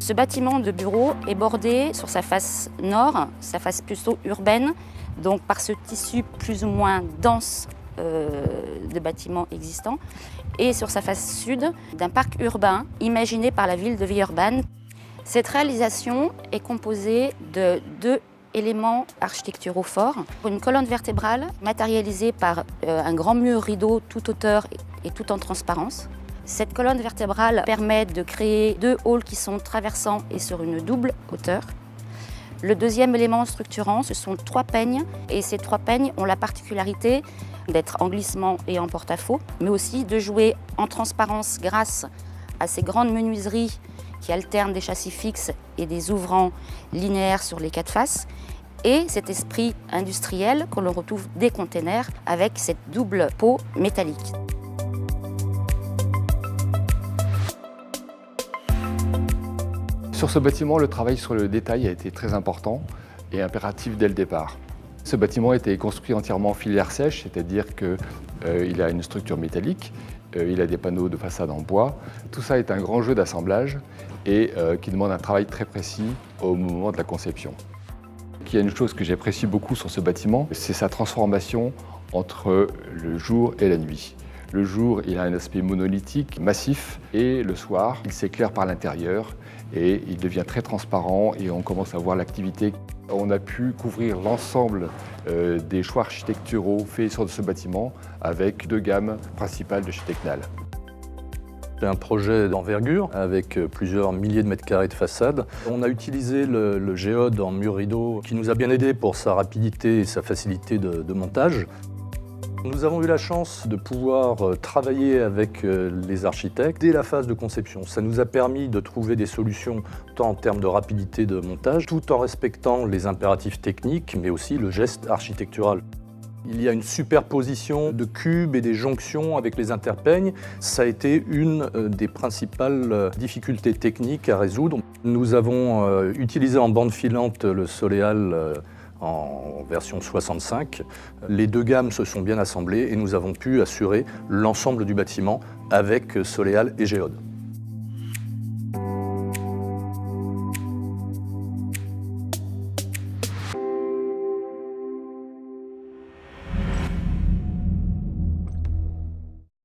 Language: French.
Ce bâtiment de bureau est bordé sur sa face nord, sa face plutôt urbaine, donc par ce tissu plus ou moins dense de bâtiments existants, et sur sa face sud d'un parc urbain imaginé par la ville de Villeurbanne. Cette réalisation est composée de deux éléments architecturaux forts. Une colonne vertébrale matérialisée par un grand mur rideau toute hauteur et tout en transparence. Cette colonne vertébrale permet de créer deux halls qui sont traversants et sur une double hauteur. Le deuxième élément structurant, ce sont trois peignes, et ces trois peignes ont la particularité d'être en glissement et en porte-à-faux, mais aussi de jouer en transparence grâce à ces grandes menuiseries qui alternent des châssis fixes et des ouvrants linéaires sur les quatre faces, et cet esprit industriel que l'on retrouve des containers avec cette double peau métallique. Sur ce bâtiment, le travail sur le détail a été très important et impératif dès le départ. Ce bâtiment a été construit entièrement en filière sèche, c'est-à-dire qu'il a une structure métallique, il a des panneaux de façade en bois. Tout ça est un grand jeu d'assemblage et qui demande un travail très précis au moment de la conception. Il y a une chose que j'apprécie beaucoup sur ce bâtiment, c'est sa transformation entre le jour et la nuit. Le jour, il a un aspect monolithique, massif, et le soir, il s'éclaire par l'intérieur et il devient très transparent et on commence à voir l'activité. On a pu couvrir l'ensemble des choix architecturaux faits sur ce bâtiment avec deux gammes principales de chez Tecnal. C'est un projet d'envergure avec plusieurs milliers de mètres carrés de façade. On a utilisé le géode en mur rideau qui nous a bien aidé pour sa rapidité et sa facilité de montage. Nous avons eu la chance de pouvoir travailler avec les architectes dès la phase de conception. Ça nous a permis de trouver des solutions tant en termes de rapidité de montage, tout en respectant les impératifs techniques, mais aussi le geste architectural. Il y a une superposition de cubes et des jonctions avec les interpeignes. Ça a été une des principales difficultés techniques à résoudre. Nous avons utilisé en bande filante le Soleal en version 65. Les deux gammes se sont bien assemblées et nous avons pu assurer l'ensemble du bâtiment avec Soleal et Géode.